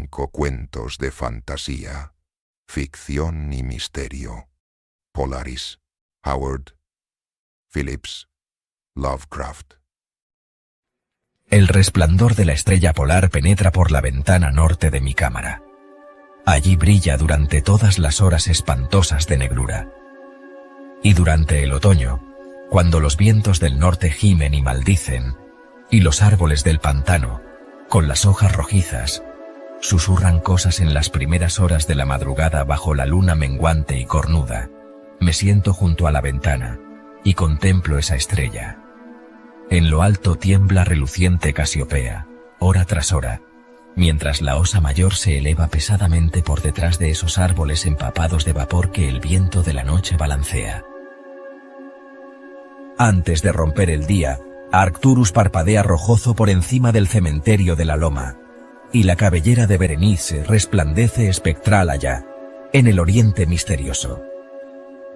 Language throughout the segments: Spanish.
5 cuentos de fantasía, ficción y misterio. Polaris, Howard Phillips Lovecraft. El resplandor de la estrella polar penetra por la ventana norte de mi cámara. Allí brilla durante todas las horas espantosas de negrura. Y durante el otoño, cuando los vientos del norte gimen y maldicen, y los árboles del pantano, con las hojas rojizas, susurran cosas en las primeras horas de la madrugada bajo la luna menguante y cornuda, me siento junto a la ventana y contemplo esa estrella. En lo alto tiembla reluciente Casiopea, hora tras hora, mientras la osa mayor se eleva pesadamente por detrás de esos árboles empapados de vapor que el viento de la noche balancea. Antes de romper el día, Arcturus parpadea rojoso por encima del cementerio de la loma, y la cabellera de Berenice resplandece espectral allá, en el oriente misterioso.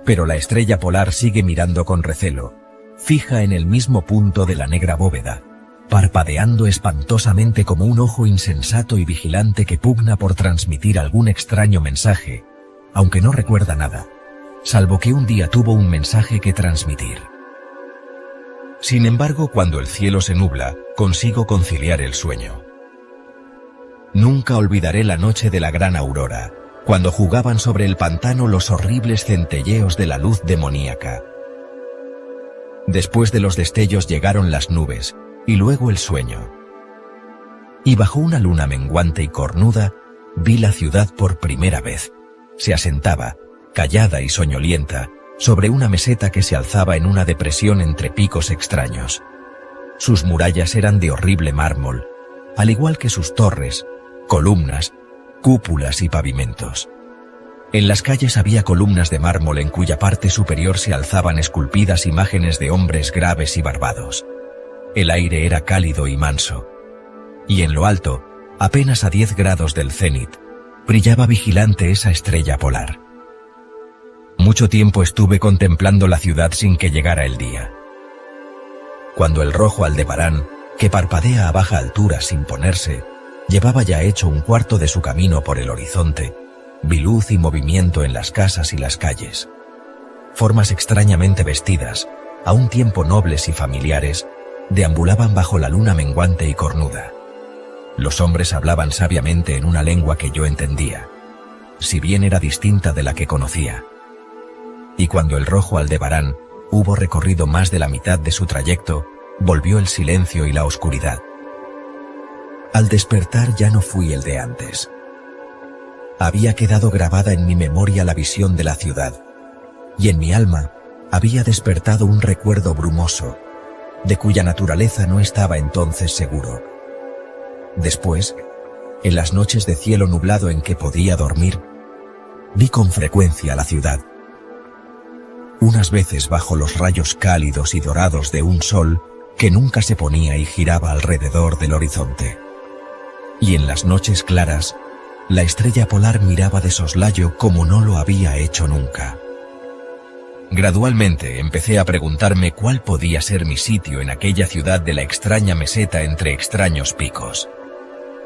Pero la estrella polar sigue mirando con recelo, fija en el mismo punto de la negra bóveda, parpadeando espantosamente como un ojo insensato y vigilante que pugna por transmitir algún extraño mensaje, aunque no recuerda nada, salvo que un día tuvo un mensaje que transmitir. Sin embargo, cuando el cielo se nubla, consigo conciliar el sueño. Nunca olvidaré la noche de la gran aurora, cuando jugaban sobre el pantano los horribles centelleos de la luz demoníaca. Después de los destellos llegaron las nubes, y luego el sueño. Y bajo una luna menguante y cornuda, vi la ciudad por primera vez. Se asentaba, callada y soñolienta, sobre una meseta que se alzaba en una depresión entre picos extraños. Sus murallas eran de horrible mármol, al igual que sus torres, columnas, cúpulas y pavimentos. En las calles había columnas de mármol en cuya parte superior se alzaban esculpidas imágenes de hombres graves y barbados. El aire era cálido y manso. Y en lo alto, apenas a 10 grados del cenit, brillaba vigilante esa estrella polar. Mucho tiempo estuve contemplando la ciudad sin que llegara el día. Cuando el rojo Aldebarán, que parpadea a baja altura sin ponerse, llevaba ya hecho un cuarto de su camino por el horizonte, vi luz y movimiento en las casas y las calles. Formas extrañamente vestidas, a un tiempo nobles y familiares, deambulaban bajo la luna menguante y cornuda. Los hombres hablaban sabiamente en una lengua que yo entendía, si bien era distinta de la que conocía. Y cuando el rojo Aldebarán hubo recorrido más de la mitad de su trayecto, volvió el silencio y la oscuridad. Al despertar ya no fui el de antes. Había quedado grabada en mi memoria la visión de la ciudad, y en mi alma había despertado un recuerdo brumoso, de cuya naturaleza no estaba entonces seguro. Después, en las noches de cielo nublado en que podía dormir, vi con frecuencia la ciudad. Unas veces bajo los rayos cálidos y dorados de un sol que nunca se ponía y giraba alrededor del horizonte. Y en las noches claras, la estrella polar miraba de soslayo como no lo había hecho nunca. Gradualmente empecé a preguntarme cuál podía ser mi sitio en aquella ciudad de la extraña meseta entre extraños picos.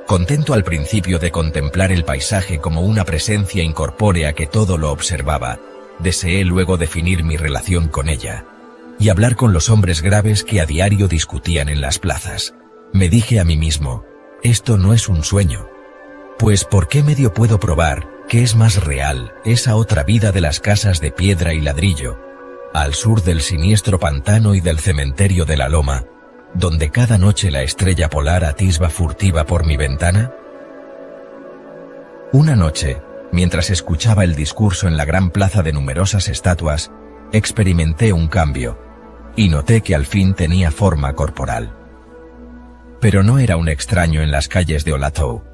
Contento al principio de contemplar el paisaje como una presencia incorpórea que todo lo observaba, deseé luego definir mi relación con ella, y hablar con los hombres graves que a diario discutían en las plazas. Me dije a mí mismo, esto no es un sueño, pues ¿por qué medio puedo probar que es más real esa otra vida de las casas de piedra y ladrillo, al sur del siniestro pantano y del cementerio de la loma, donde cada noche la estrella polar atisba furtiva por mi ventana? Una noche, mientras escuchaba el discurso en la gran plaza de numerosas estatuas, experimenté un cambio, y noté que al fin tenía forma corporal. Pero no era un extraño en las calles de Olatou,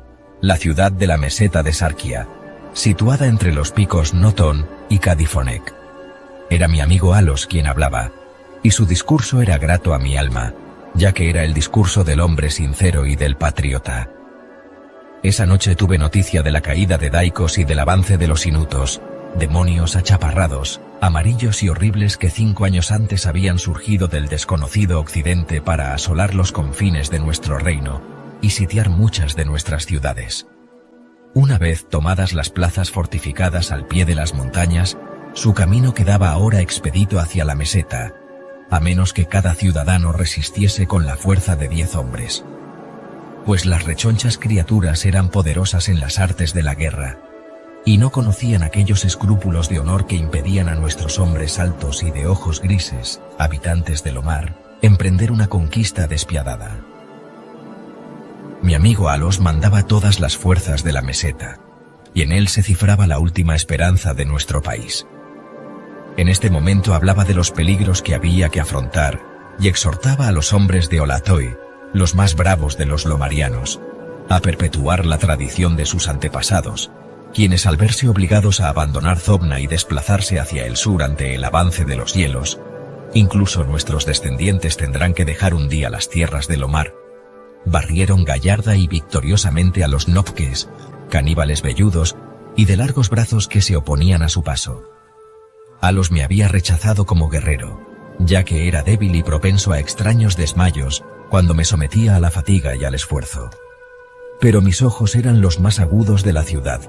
la ciudad de la meseta de Sarkia, situada entre los picos Noton y Cadifonek. Era mi amigo Alos quien hablaba, y su discurso era grato a mi alma, ya que era el discurso del hombre sincero y del patriota. Esa noche tuve noticia de la caída de Daikos y del avance de los Inutos, demonios achaparrados, amarillos y horribles que 5 años antes habían surgido del desconocido occidente para asolar los confines de nuestro reino y sitiar muchas de nuestras ciudades. Una vez tomadas las plazas fortificadas al pie de las montañas, su camino quedaba ahora expedito hacia la meseta, a menos que cada ciudadano resistiese con la fuerza de 10 hombres. Pues las rechonchas criaturas eran poderosas en las artes de la guerra, y no conocían aquellos escrúpulos de honor que impedían a nuestros hombres altos y de ojos grises, habitantes de Lomar, emprender una conquista despiadada. Mi amigo Alos mandaba todas las fuerzas de la meseta, y en él se cifraba la última esperanza de nuestro país. En este momento hablaba de los peligros que había que afrontar, y exhortaba a los hombres de Olatoi, los más bravos de los lomarianos, a perpetuar la tradición de sus antepasados, quienes al verse obligados a abandonar Zobna y desplazarse hacia el sur ante el avance de los hielos, incluso nuestros descendientes tendrán que dejar un día las tierras de Lomar, barrieron gallarda y victoriosamente a los Nopques, caníbales velludos y de largos brazos que se oponían a su paso. Alos me había rechazado como guerrero, ya que era débil y propenso a extraños desmayos cuando me sometía a la fatiga y al esfuerzo. Pero mis ojos eran los más agudos de la ciudad,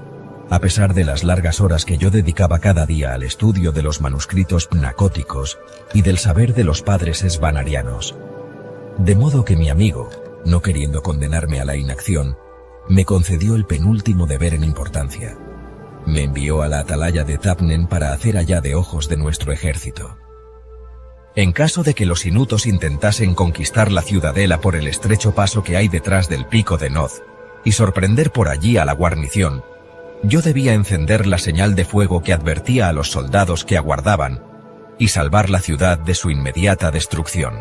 a pesar de las largas horas que yo dedicaba cada día al estudio de los manuscritos pnacóticos y del saber de los padres esbanarianos. De modo que mi amigo, no queriendo condenarme a la inacción, me concedió el penúltimo deber en importancia. Me envió a la atalaya de Tapnen para hacer allá de ojos de nuestro ejército. En caso de que los inutos intentasen conquistar la ciudadela por el estrecho paso que hay detrás del pico de Noz, y sorprender por allí a la guarnición, yo debía encender la señal de fuego que advertía a los soldados que aguardaban, y salvar la ciudad de su inmediata destrucción.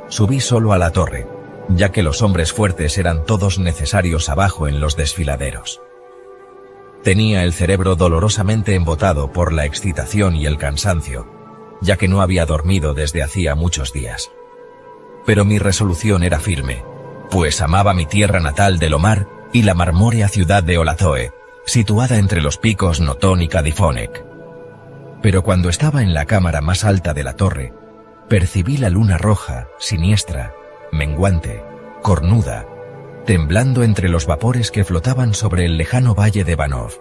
Subí solo a la torre, ya que los hombres fuertes eran todos necesarios abajo en los desfiladeros. Tenía el cerebro dolorosamente embotado por la excitación y el cansancio, ya que no había dormido desde hacía muchos días. Pero mi resolución era firme, pues amaba mi tierra natal de Lomar y la marmórea ciudad de Olatoi, situada entre los picos Notón y Cadifonek. Pero cuando estaba en la cámara más alta de la torre, percibí la luna roja, siniestra, menguante, cornuda, temblando entre los vapores que flotaban sobre el lejano valle de Banov.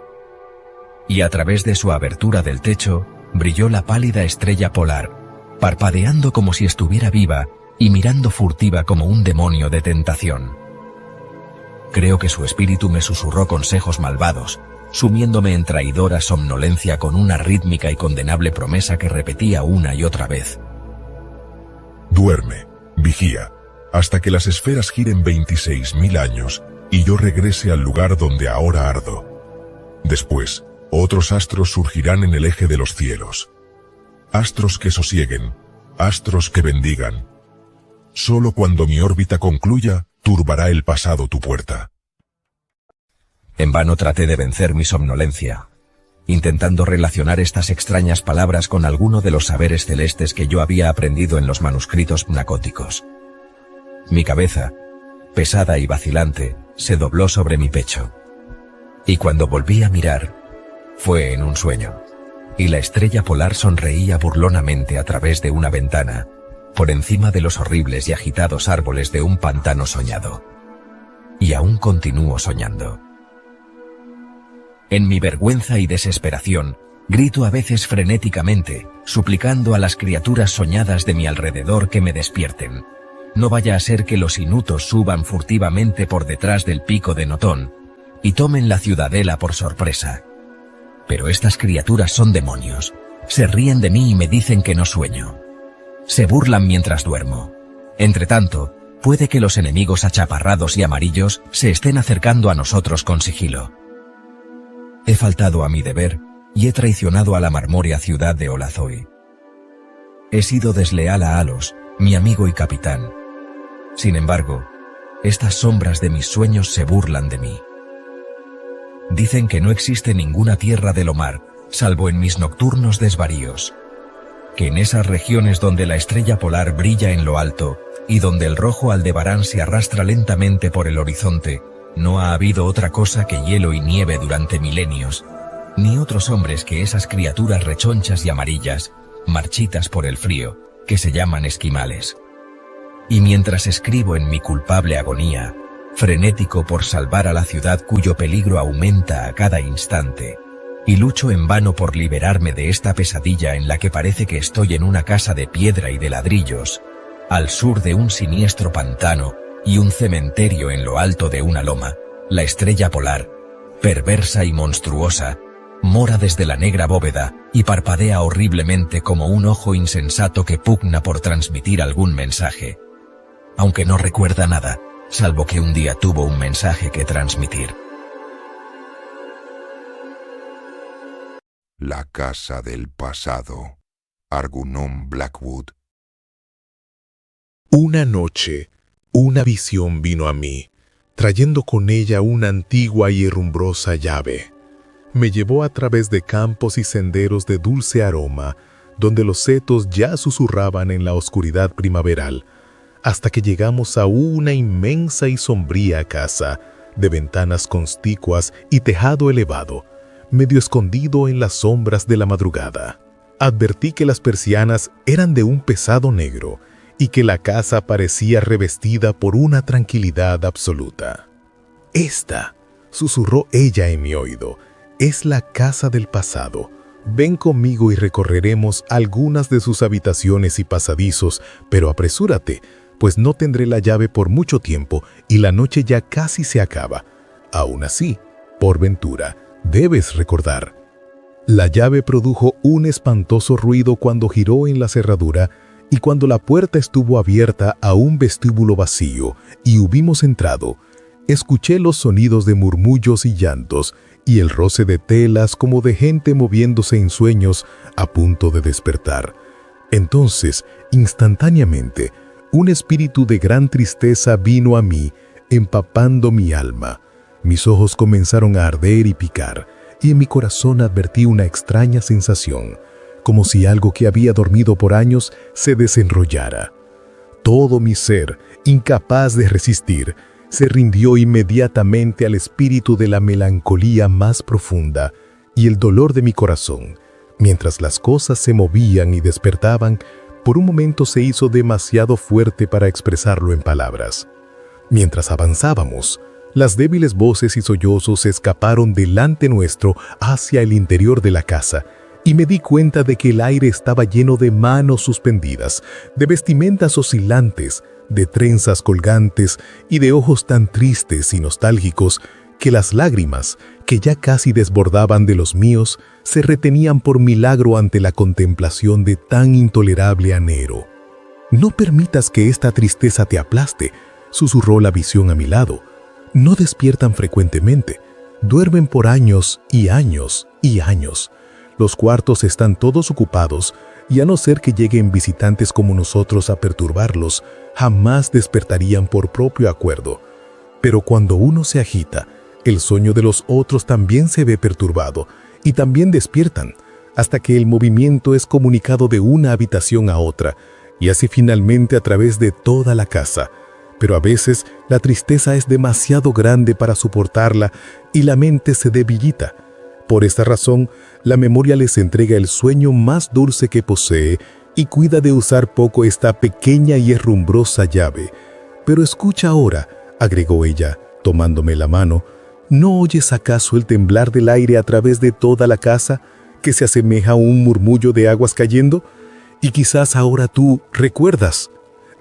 Y a través de su abertura del techo, brilló la pálida estrella polar, parpadeando como si estuviera viva y mirando furtiva como un demonio de tentación. Creo que su espíritu me susurró consejos malvados, sumiéndome en traidora somnolencia con una rítmica y condenable promesa que repetía una y otra vez. Duerme, vigía, hasta que las esferas giren 26.000 años, y yo regrese al lugar donde ahora ardo. Después, otros astros surgirán en el eje de los cielos. Astros que sosieguen, astros que bendigan. Solo cuando mi órbita concluya, turbará el pasado tu puerta. En vano traté de vencer mi somnolencia, intentando relacionar estas extrañas palabras con alguno de los saberes celestes que yo había aprendido en los manuscritos pnacóticos. Mi cabeza, pesada y vacilante, se dobló sobre mi pecho. Y cuando volví a mirar, fue en un sueño, y la estrella polar sonreía burlonamente a través de una ventana, por encima de los horribles y agitados árboles de un pantano soñado. Y aún continúo soñando. En mi vergüenza y desesperación, grito a veces frenéticamente, suplicando a las criaturas soñadas de mi alrededor que me despierten. No vaya a ser que los inutos suban furtivamente por detrás del pico de Notón y tomen la ciudadela por sorpresa. Pero estas criaturas son demonios. Se ríen de mí y me dicen que no sueño. Se burlan mientras duermo. Entretanto, puede que los enemigos achaparrados y amarillos se estén acercando a nosotros con sigilo. He faltado a mi deber y he traicionado a la marmórea ciudad de Olatoi. He sido desleal a Alos, mi amigo y capitán. Sin embargo, estas sombras de mis sueños se burlan de mí. Dicen que no existe ninguna tierra de Lomar, salvo en mis nocturnos desvaríos. Que en esas regiones donde la estrella polar brilla en lo alto y donde el rojo Aldebarán se arrastra lentamente por el horizonte, no ha habido otra cosa que hielo y nieve durante milenios, ni otros hombres que esas criaturas rechonchas y amarillas, marchitas por el frío, que se llaman esquimales. Y mientras escribo en mi culpable agonía, frenético por salvar a la ciudad cuyo peligro aumenta a cada instante, y lucho en vano por liberarme de esta pesadilla en la que parece que estoy en una casa de piedra y de ladrillos, al sur de un siniestro pantano y un cementerio en lo alto de una loma. La estrella polar, perversa y monstruosa, mora desde la negra bóveda y parpadea horriblemente como un ojo insensato que pugna por transmitir algún mensaje, aunque no recuerda nada, salvo que un día tuvo un mensaje que transmitir. La casa del pasado. Argunum Blackwood. Una noche, una visión vino a mí, trayendo con ella una antigua y herrumbrosa llave. Me llevó a través de campos y senderos de dulce aroma, donde los setos ya susurraban en la oscuridad primaveral, hasta que llegamos a una inmensa y sombría casa, de ventanas conspicuas y tejado elevado, medio escondido en las sombras de la madrugada. Advertí que las persianas eran de un pesado negro y que la casa parecía revestida por una tranquilidad absoluta. «Esta», susurró ella en mi oído, «es la casa del pasado. Ven conmigo y recorreremos algunas de sus habitaciones y pasadizos, pero apresúrate, pues no tendré la llave por mucho tiempo y la noche ya casi se acaba. Aún así, por ventura, debes recordar». La llave produjo un espantoso ruido cuando giró en la cerradura, y cuando la puerta estuvo abierta a un vestíbulo vacío y hubimos entrado, escuché los sonidos de murmullos y llantos y el roce de telas como de gente moviéndose en sueños a punto de despertar. Entonces, instantáneamente, un espíritu de gran tristeza vino a mí, empapando mi alma. Mis ojos comenzaron a arder y picar, y en mi corazón advertí una extraña sensación, como si algo que había dormido por años se desenrollara. Todo mi ser, incapaz de resistir, se rindió inmediatamente al espíritu de la melancolía más profunda y el dolor de mi corazón. Mientras las cosas se movían y despertaban, por un momento se hizo demasiado fuerte para expresarlo en palabras. Mientras avanzábamos, las débiles voces y sollozos se escaparon delante nuestro hacia el interior de la casa, y me di cuenta de que el aire estaba lleno de manos suspendidas, de vestimentas oscilantes, de trenzas colgantes y de ojos tan tristes y nostálgicos que las lágrimas, que ya casi desbordaban de los míos, se retenían por milagro ante la contemplación de tan intolerable anhelo. «No permitas que esta tristeza te aplaste», susurró la visión a mi lado. «No despiertan frecuentemente, duermen por años y años y años. Los cuartos están todos ocupados y a no ser que lleguen visitantes como nosotros a perturbarlos, jamás despertarían por propio acuerdo. Pero cuando uno se agita, el sueño de los otros también se ve perturbado y también despiertan, hasta que el movimiento es comunicado de una habitación a otra y así finalmente a través de toda la casa. Pero a veces la tristeza es demasiado grande para soportarla y la mente se debilita. Por esta razón, la memoria les entrega el sueño más dulce que posee y cuida de usar poco esta pequeña y herrumbrosa llave. Pero escucha ahora», agregó ella, tomándome la mano, «¿no oyes acaso el temblar del aire a través de toda la casa, que se asemeja a un murmullo de aguas cayendo? Y quizás ahora tú recuerdas».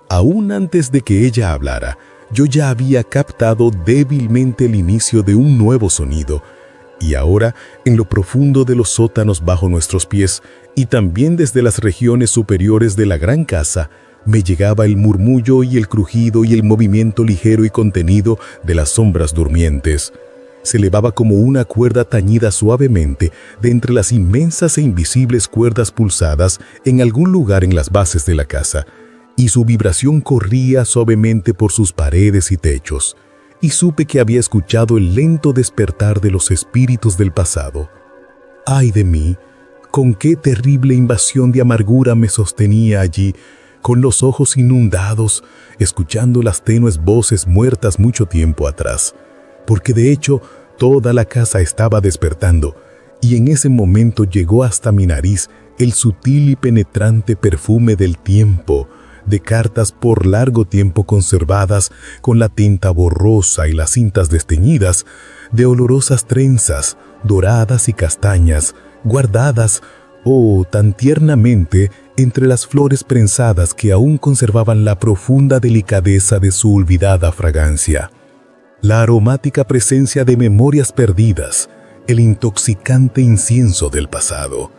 Aún antes de que ella hablara, yo ya había captado débilmente el inicio de un nuevo sonido, y ahora, en lo profundo de los sótanos bajo nuestros pies, y también desde las regiones superiores de la gran casa, me llegaba el murmullo y el crujido y el movimiento ligero y contenido de las sombras durmientes. Se elevaba como una cuerda tañida suavemente de entre las inmensas e invisibles cuerdas pulsadas en algún lugar en las bases de la casa, y su vibración corría suavemente por sus paredes y techos. Y supe que había escuchado el lento despertar de los espíritus del pasado. ¡Ay de mí! Con qué terrible invasión de amargura me sostenía allí, con los ojos inundados, escuchando las tenues voces muertas mucho tiempo atrás. Porque de hecho, toda la casa estaba despertando, y en ese momento llegó hasta mi nariz el sutil y penetrante perfume del tiempo, de cartas por largo tiempo conservadas con la tinta borrosa y las cintas desteñidas, de olorosas trenzas, doradas y castañas, guardadas, tan tiernamente, entre las flores prensadas que aún conservaban la profunda delicadeza de su olvidada fragancia. La aromática presencia de memorias perdidas, el intoxicante incienso del pasado.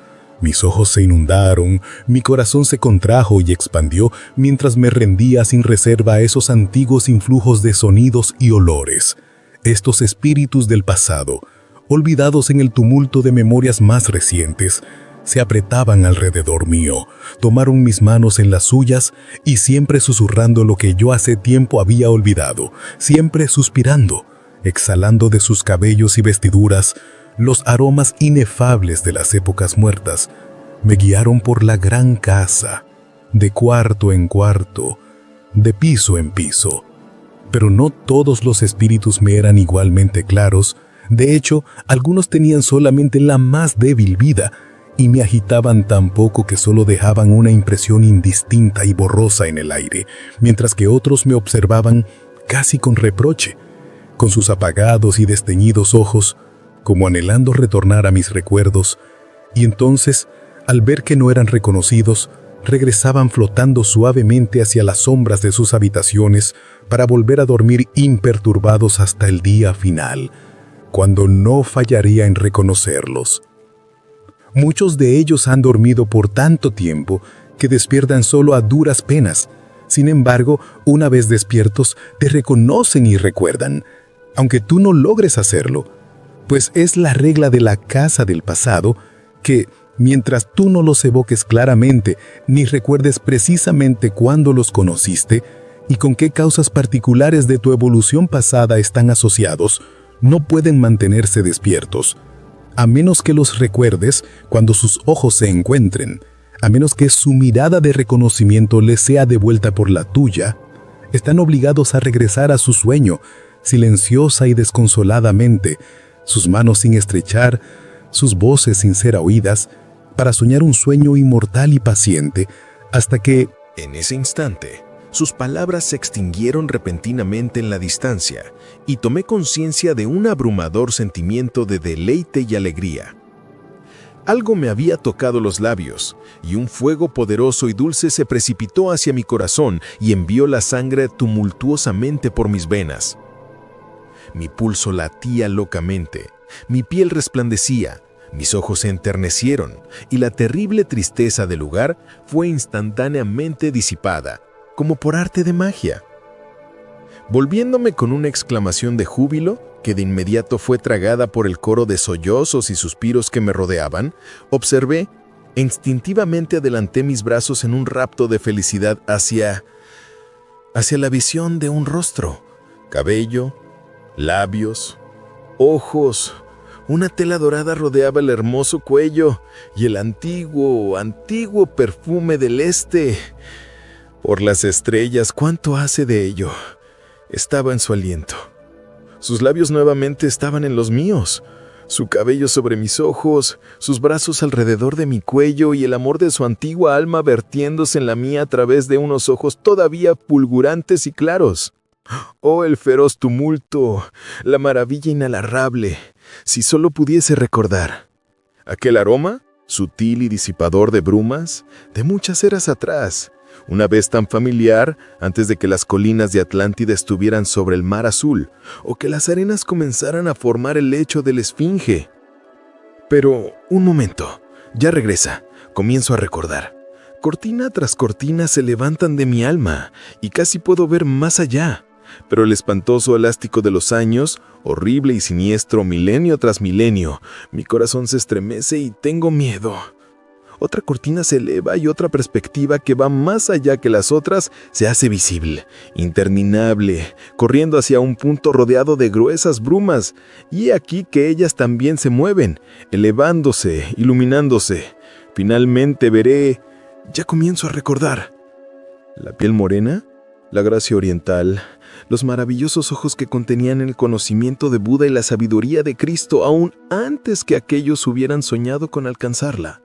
Mis ojos se inundaron, mi corazón se contrajo y expandió mientras me rendía sin reserva a esos antiguos influjos de sonidos y olores. Estos espíritus del pasado, olvidados en el tumulto de memorias más recientes, se apretaban alrededor mío, tomaron mis manos en las suyas y siempre susurrando lo que yo hace tiempo había olvidado, siempre suspirando, exhalando de sus cabellos y vestiduras los aromas inefables de las épocas muertas, me guiaron por la gran casa, de cuarto en cuarto, de piso en piso. Pero no todos los espíritus me eran igualmente claros. De hecho, algunos tenían solamente la más débil vida y me agitaban tan poco que solo dejaban una impresión indistinta y borrosa en el aire, mientras que otros me observaban casi con reproche, con sus apagados y desteñidos ojos, como anhelando retornar a mis recuerdos, y entonces, al ver que no eran reconocidos, regresaban flotando suavemente hacia las sombras de sus habitaciones para volver a dormir imperturbados hasta el día final, cuando no fallaría en reconocerlos. Muchos de ellos han dormido por tanto tiempo que despiertan solo a duras penas. Sin embargo, una vez despiertos, te reconocen y recuerdan, aunque tú no logres hacerlo, pues es la regla de la casa del pasado que, mientras tú no los evoques claramente ni recuerdes precisamente cuándo los conociste y con qué causas particulares de tu evolución pasada están asociados, no pueden mantenerse despiertos, a menos que los recuerdes cuando sus ojos se encuentren, a menos que su mirada de reconocimiento les sea devuelta por la tuya. Están obligados a regresar a su sueño, silenciosa y desconsoladamente, sus manos sin estrechar, sus voces sin ser oídas, para soñar un sueño inmortal y paciente, hasta que, en ese instante, sus palabras se extinguieron repentinamente en la distancia y tomé conciencia de un abrumador sentimiento de deleite y alegría. Algo me había tocado los labios y un fuego poderoso y dulce se precipitó hacia mi corazón y envió la sangre tumultuosamente por mis venas. Mi pulso latía locamente, mi piel resplandecía, mis ojos se enternecieron y la terrible tristeza del lugar fue instantáneamente disipada, como por arte de magia. Volviéndome con una exclamación de júbilo, que de inmediato fue tragada por el coro de sollozos y suspiros que me rodeaban, observé e instintivamente adelanté mis brazos en un rapto de felicidad hacia la visión de un rostro, cabello, labios, ojos. Una tela dorada rodeaba el hermoso cuello y el antiguo perfume del este. Por las estrellas, ¿cuánto hace de ello? Estaba en su aliento. Sus labios nuevamente estaban en los míos, su cabello sobre mis ojos, sus brazos alrededor de mi cuello y el amor de su antigua alma vertiéndose en la mía a través de unos ojos todavía fulgurantes y claros. ¡Oh, el feroz tumulto! La maravilla inenarrable. Si solo pudiese recordar. Aquel aroma, sutil y disipador de brumas, de muchas eras atrás, una vez tan familiar antes de que las colinas de Atlántida estuvieran sobre el mar azul, o que las arenas comenzaran a formar el lecho de la Esfinge. Pero, un momento, ya regresa, comienzo a recordar. Cortina tras cortina se levantan de mi alma, y casi puedo ver más allá. Pero el espantoso elástico de los años, horrible y siniestro milenio tras milenio, mi corazón se estremece y tengo miedo. Otra cortina se eleva y otra perspectiva que va más allá que las otras se hace visible, interminable, corriendo hacia un punto rodeado de gruesas brumas, y he aquí que ellas también se mueven, elevándose, iluminándose. Finalmente veré, ya comienzo a recordar, la piel morena, la gracia oriental, los maravillosos ojos que contenían el conocimiento de Buda y la sabiduría de Cristo aún antes que aquellos hubieran soñado con alcanzarla.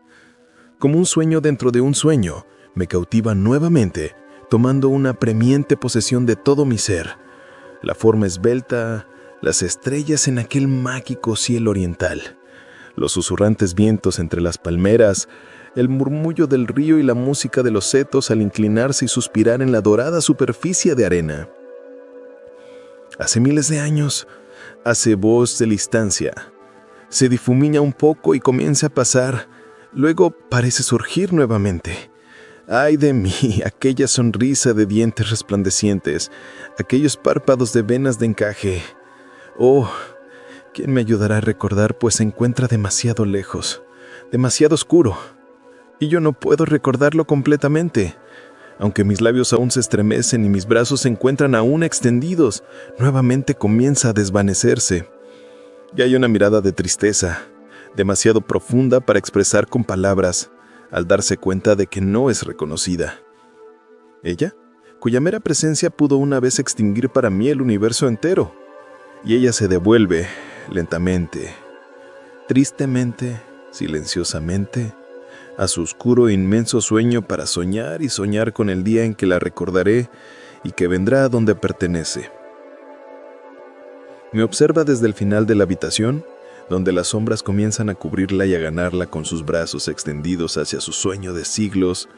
Como un sueño dentro de un sueño, me cautiva nuevamente, tomando una apremiante posesión de todo mi ser. La forma esbelta, las estrellas en aquel mágico cielo oriental, los susurrantes vientos entre las palmeras, el murmullo del río y la música de los setos al inclinarse y suspirar en la dorada superficie de arena. Hace miles de años, hace voz de la distancia. Se difumina un poco y comienza a pasar, luego parece surgir nuevamente. ¡Ay de mí! Aquella sonrisa de dientes resplandecientes, aquellos párpados de venas de encaje. ¡Oh! ¿Quién me ayudará a recordar? Pues se encuentra demasiado lejos, demasiado oscuro, y yo no puedo recordarlo completamente. Aunque mis labios aún se estremecen y mis brazos se encuentran aún extendidos, nuevamente comienza a desvanecerse. Y hay una mirada de tristeza, demasiado profunda para expresar con palabras, al darse cuenta de que no es reconocida. Ella, cuya mera presencia pudo una vez extinguir para mí el universo entero. Y ella se devuelve, lentamente, tristemente, silenciosamente, a su oscuro e inmenso sueño para soñar y soñar con el día en que la recordaré y que vendrá a donde pertenece. Me observa desde el final de la habitación, donde las sombras comienzan a cubrirla y a ganarla con sus brazos extendidos hacia su sueño de siglos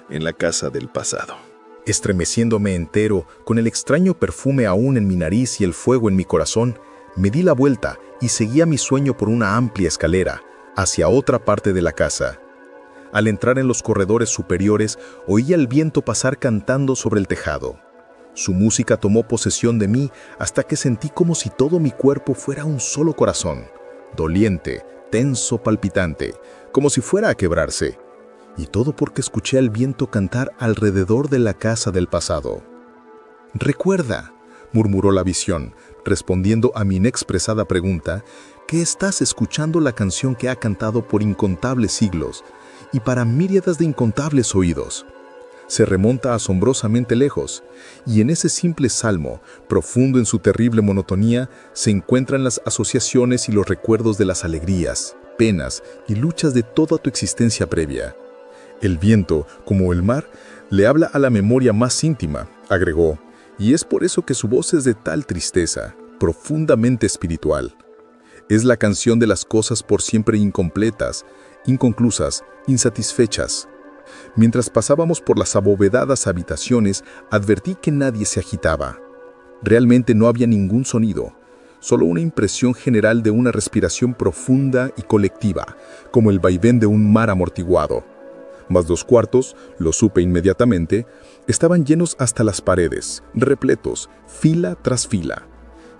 en la casa del pasado. Estremeciéndome entero, con el extraño perfume aún en mi nariz y el fuego en mi corazón, me di la vuelta y seguía mi sueño por una amplia escalera, hacia otra parte de la casa. Al entrar en los corredores superiores, oía el viento pasar cantando sobre el tejado. Su música tomó posesión de mí hasta que sentí como si todo mi cuerpo fuera un solo corazón, doliente, tenso, palpitante, como si fuera a quebrarse. Y todo porque escuché al viento cantar alrededor de la casa del pasado. «Recuerda», murmuró la visión, respondiendo a mi inexpresada pregunta, «que estás escuchando la canción que ha cantado por incontables siglos y para miríadas de incontables oídos. Se remonta asombrosamente lejos, y en ese simple salmo, profundo en su terrible monotonía, se encuentran las asociaciones y los recuerdos de las alegrías, penas y luchas de toda tu existencia previa. El viento, como el mar, le habla a la memoria más íntima», agregó, «y es por eso que su voz es de tal tristeza, profundamente espiritual. Es la canción de las cosas por siempre incompletas, inconclusas, insatisfechas». Mientras pasábamos por las abovedadas habitaciones, advertí que nadie se agitaba. Realmente no había ningún sonido, solo una impresión general de una respiración profunda y colectiva, como el vaivén de un mar amortiguado. Mas los cuartos, lo supe inmediatamente, estaban llenos hasta las paredes, repletos, fila tras fila.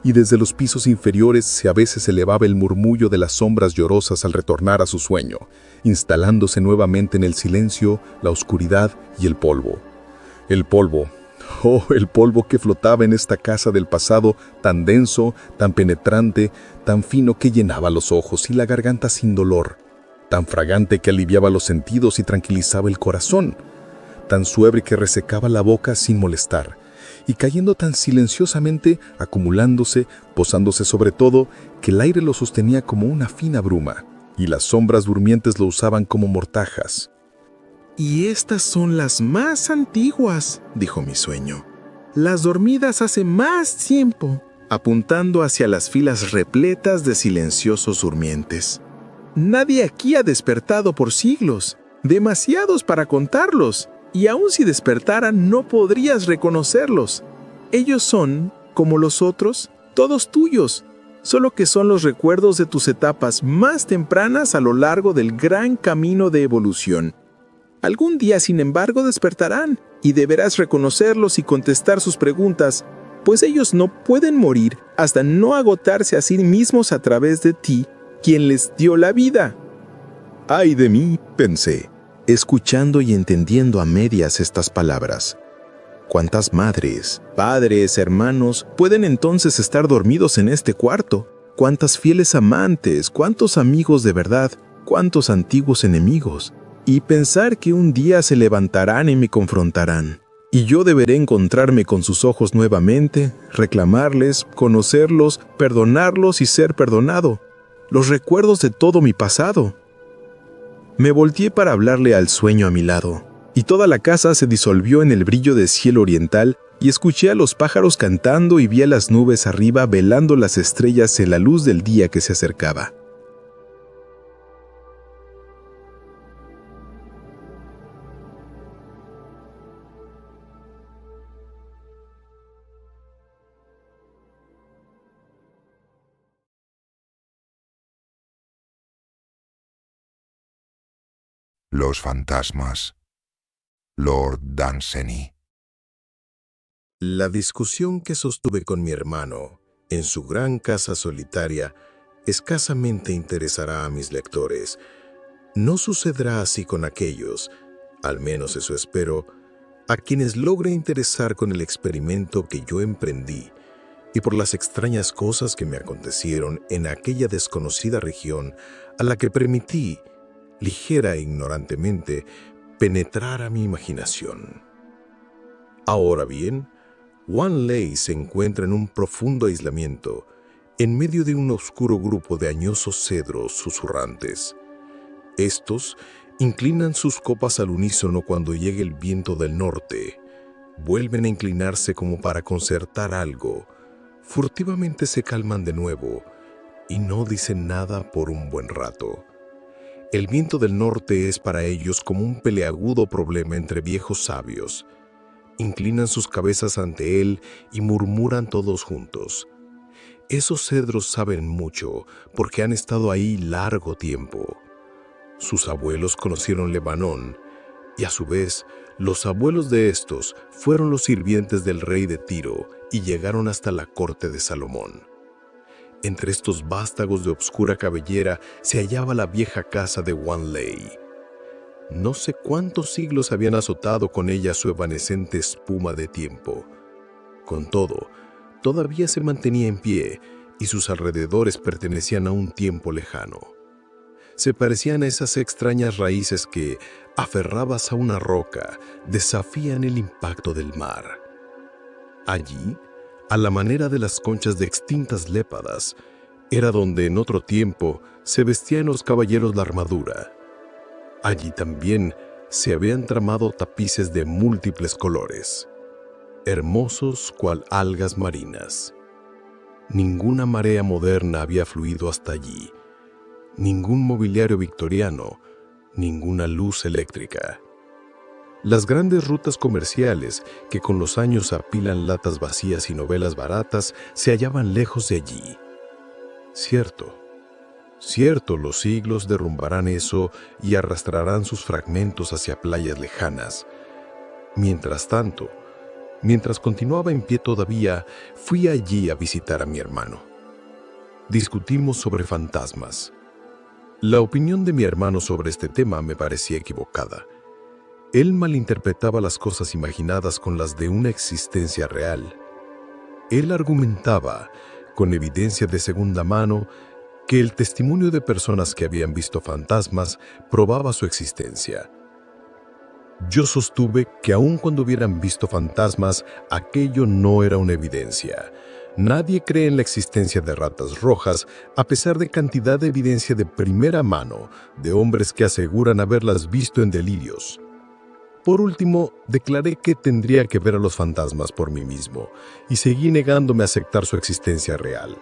Y desde los pisos inferiores a veces elevaba el murmullo de las sombras llorosas al retornar a su sueño, instalándose nuevamente en el silencio, la oscuridad y el polvo. El polvo, oh, el polvo que flotaba en esta casa del pasado, tan denso, tan penetrante, tan fino que llenaba los ojos y la garganta sin dolor, tan fragante que aliviaba los sentidos y tranquilizaba el corazón, tan suave que resecaba la boca sin molestar, y cayendo tan silenciosamente, acumulándose, posándose sobre todo, que el aire lo sostenía como una fina bruma, y las sombras durmientes lo usaban como mortajas. «Y estas son las más antiguas», dijo mi sueño. «Las dormidas hace más tiempo», apuntando hacia las filas repletas de silenciosos durmientes. «Nadie aquí ha despertado por siglos, demasiados para contarlos. Y aun si despertaran, no podrías reconocerlos. Ellos son, como los otros, todos tuyos, solo que son los recuerdos de tus etapas más tempranas a lo largo del gran camino de evolución. Algún día, sin embargo, despertarán, y deberás reconocerlos y contestar sus preguntas, pues ellos no pueden morir hasta no agotarse a sí mismos a través de ti, quien les dio la vida». «Ay de mí», pensé, escuchando y entendiendo a medias estas palabras. ¿Cuántas madres, padres, hermanos pueden entonces estar dormidos en este cuarto? ¿Cuántas fieles amantes, cuántos amigos de verdad, cuántos antiguos enemigos? Y pensar que un día se levantarán y me confrontarán, y yo deberé encontrarme con sus ojos nuevamente, reclamarles, conocerlos, perdonarlos y ser perdonado. Los recuerdos de todo mi pasado. Me volteé para hablarle al sueño a mi lado. y toda la casa se disolvió en el brillo del cielo oriental y escuché a los pájaros cantando y vi a las nubes arriba velando las estrellas en la luz del día que se acercaba. Los fantasmas. Lord Dunsany. La discusión que sostuve con mi hermano en su gran casa solitaria escasamente interesará a mis lectores. No sucederá así con aquellos, al menos eso espero, a quienes logre interesar con el experimento que yo emprendí y por las extrañas cosas que me acontecieron en aquella desconocida región a la que permití, ligera e ignorantemente, penetrar a mi imaginación. Ahora bien, Wanley se encuentra en un profundo aislamiento, en medio de un oscuro grupo de añosos cedros susurrantes. Estos inclinan sus copas al unísono cuando llegue el viento del norte, vuelven a inclinarse como para concertar algo, furtivamente se calman de nuevo y no dicen nada por un buen rato. El viento del norte es para ellos como un peleagudo problema entre viejos sabios. Inclinan sus cabezas ante él y murmuran todos juntos. Esos cedros saben mucho porque han estado ahí largo tiempo. Sus abuelos conocieron Lebanón y a su vez los abuelos de estos fueron los sirvientes del rey de Tiro y llegaron hasta la corte de Salomón. Entre estos vástagos de obscura cabellera se hallaba la vieja casa de Wanley. No sé cuántos siglos habían azotado con ella su evanescente espuma de tiempo. Con todo, todavía se mantenía en pie y sus alrededores pertenecían a un tiempo lejano. Se parecían a esas extrañas raíces que, aferradas a una roca, desafían el impacto del mar. Allí, a la manera de las conchas de extintas lépadas, era donde en otro tiempo se vestían los caballeros la armadura. Allí también se habían tramado tapices de múltiples colores, hermosos cual algas marinas. Ninguna marea moderna había fluido hasta allí, ningún mobiliario victoriano, ninguna luz eléctrica. Las grandes rutas comerciales que con los años apilan latas vacías y novelas baratas se hallaban lejos de allí. Cierto, los siglos derrumbarán eso y arrastrarán sus fragmentos hacia playas lejanas. Mientras tanto, mientras continuaba en pie todavía, fui allí a visitar a mi hermano. Discutimos sobre fantasmas. La opinión de mi hermano sobre este tema me parecía equivocada. Él malinterpretaba las cosas imaginadas con las de una existencia real. Él argumentaba, con evidencia de segunda mano, que el testimonio de personas que habían visto fantasmas probaba su existencia. Yo sostuve que aun cuando hubieran visto fantasmas, aquello no era una evidencia. Nadie cree en la existencia de ratas rojas, a pesar de cantidad de evidencia de primera mano de hombres que aseguran haberlas visto en delirios. Por último, declaré que tendría que ver a los fantasmas por mí mismo y seguí negándome a aceptar su existencia real.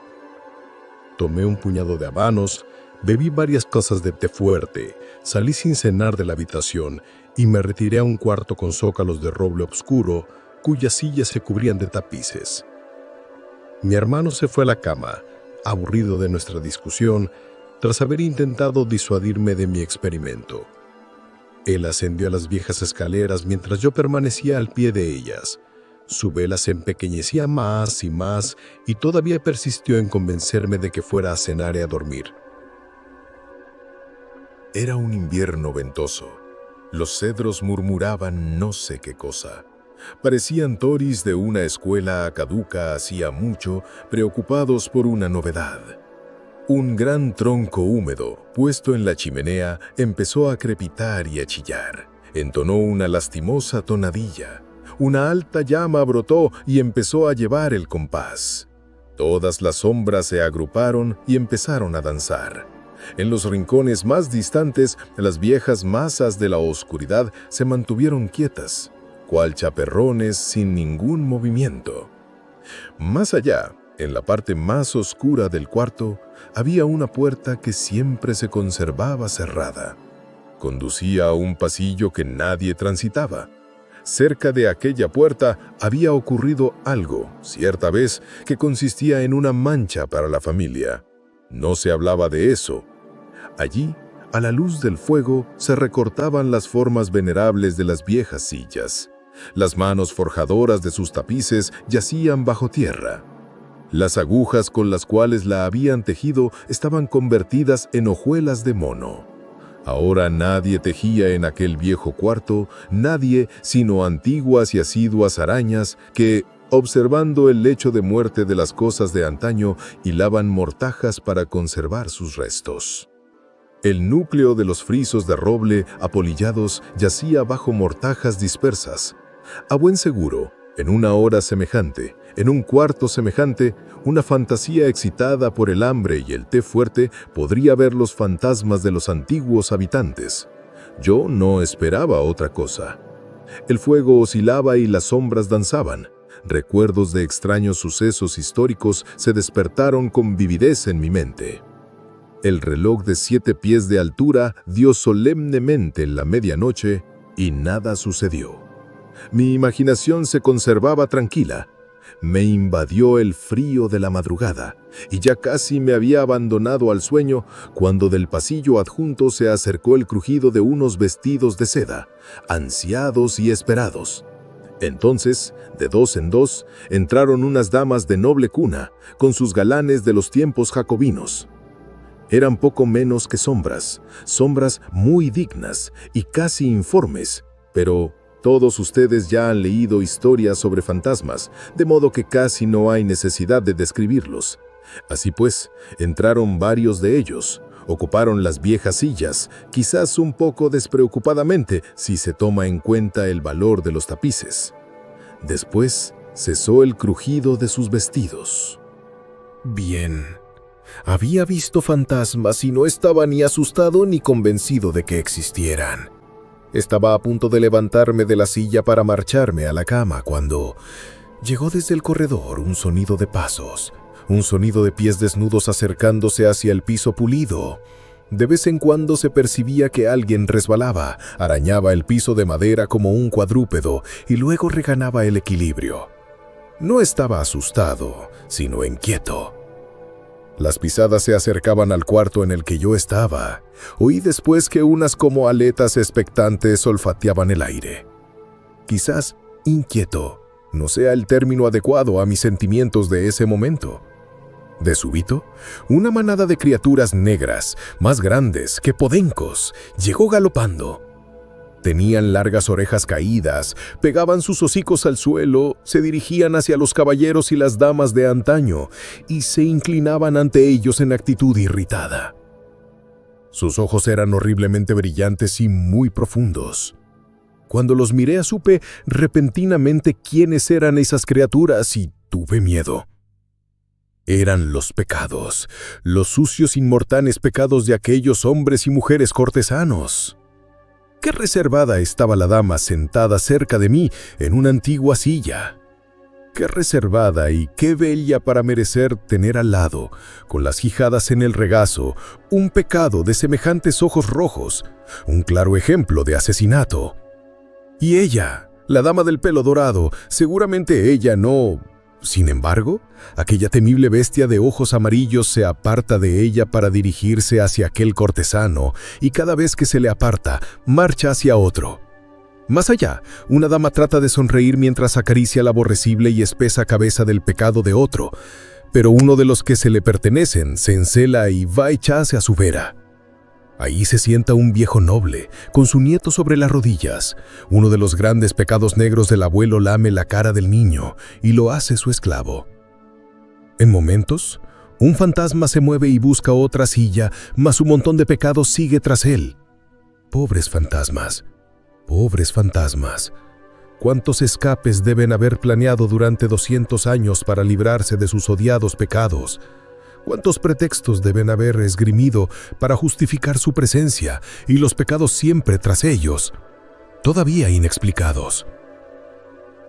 Tomé un puñado de habanos, bebí varias tazas de té fuerte, salí sin cenar de la habitación y me retiré a un cuarto con zócalos de roble oscuro cuyas sillas se cubrían de tapices. Mi hermano se fue a la cama, aburrido de nuestra discusión, tras haber intentado disuadirme de mi experimento. Él ascendió a las viejas escaleras mientras yo permanecía al pie de ellas. Su vela se empequeñecía más y más y todavía persistió en convencerme de que fuera a cenar y a dormir. Era un invierno ventoso. Los cedros murmuraban no sé qué cosa. Parecían toris de una escuela caduca hacía mucho, preocupados por una novedad. Un gran tronco húmedo, puesto en la chimenea, empezó a crepitar y a chillar. Entonó una lastimosa tonadilla. Una alta llama brotó y empezó a llevar el compás. Todas las sombras se agruparon y empezaron a danzar. En los rincones más distantes, las viejas masas de la oscuridad se mantuvieron quietas, cual chaperrones sin ningún movimiento. Más allá, en la parte más oscura del cuarto, había una puerta que siempre se conservaba cerrada. Conducía a un pasillo que nadie transitaba. Cerca de aquella puerta había ocurrido algo, cierta vez, que consistía en una mancha para la familia. No se hablaba de eso. Allí, a la luz del fuego, se recortaban las formas venerables de las viejas sillas. Las manos forjadoras de sus tapices yacían bajo tierra. Las agujas con las cuales la habían tejido estaban convertidas en hojuelas de mono. Ahora nadie tejía en aquel viejo cuarto, nadie sino antiguas y asiduas arañas que, observando el lecho de muerte de las cosas de antaño, hilaban mortajas para conservar sus restos. El núcleo de los frisos de roble apolillados yacía bajo mortajas dispersas. A buen seguro, en una hora semejante, en un cuarto semejante, una fantasía excitada por el hambre y el té fuerte podría ver los fantasmas de los antiguos habitantes. Yo no esperaba otra cosa. El fuego oscilaba y las sombras danzaban. Recuerdos de extraños sucesos históricos se despertaron con vividez en mi mente. El reloj de 7 pies de altura dio solemnemente la medianoche y nada sucedió. Mi imaginación se conservaba tranquila. Me invadió el frío de la madrugada y ya casi me había abandonado al sueño cuando del pasillo adjunto se acercó el crujido de unos vestidos de seda, ansiados y esperados. Entonces, de dos en dos, entraron unas damas de noble cuna, con sus galanes de los tiempos jacobinos. Eran poco menos que sombras muy dignas y casi informes, pero todos ustedes ya han leído historias sobre fantasmas, de modo que casi no hay necesidad de describirlos. Así pues, entraron varios de ellos, ocuparon las viejas sillas, quizás un poco despreocupadamente si se toma en cuenta el valor de los tapices. Después cesó el crujido de sus vestidos. Bien. Había visto fantasmas y no estaba ni asustado ni convencido de que existieran. Estaba a punto de levantarme de la silla para marcharme a la cama cuando llegó desde el corredor un sonido de pasos, un sonido de pies desnudos acercándose hacia el piso pulido. De vez en cuando se percibía que alguien resbalaba, arañaba el piso de madera como un cuadrúpedo y luego reganaba el equilibrio. No estaba asustado, sino inquieto. Las pisadas se acercaban al cuarto en el que yo estaba. Oí después que unas como aletas expectantes olfateaban el aire. Quizás inquieto no sea el término adecuado a mis sentimientos de ese momento. De súbito, una manada de criaturas negras, más grandes que podencos, llegó galopando. Tenían largas orejas caídas, pegaban sus hocicos al suelo, se dirigían hacia los caballeros y las damas de antaño y se inclinaban ante ellos en actitud irritada. Sus ojos eran horriblemente brillantes y muy profundos. Cuando los miré supe repentinamente quiénes eran esas criaturas y tuve miedo. Eran los pecados, los sucios inmortales pecados de aquellos hombres y mujeres cortesanos. Qué reservada estaba la dama sentada cerca de mí en una antigua silla. Qué reservada y qué bella para merecer tener al lado, con las quijadas en el regazo, un pecado de semejantes ojos rojos, un claro ejemplo de asesinato. Y ella, la dama del pelo dorado, seguramente ella no. Sin embargo, aquella temible bestia de ojos amarillos se aparta de ella para dirigirse hacia aquel cortesano, y cada vez que se le aparta, marcha hacia otro. Más allá, una dama trata de sonreír mientras acaricia la aborrecible y espesa cabeza del pecado de otro, pero uno de los que se le pertenecen se encela y va a echarse a su vera. Ahí se sienta un viejo noble, con su nieto sobre las rodillas. Uno de los grandes pecados negros del abuelo lame la cara del niño y lo hace su esclavo. En momentos, un fantasma se mueve y busca otra silla, mas un montón de pecados sigue tras él. Pobres fantasmas, pobres fantasmas. ¿Cuántos escapes deben haber planeado durante 200 años para librarse de sus odiados pecados? ¿Cuántos pretextos deben haber esgrimido para justificar su presencia y los pecados siempre tras ellos, todavía inexplicados?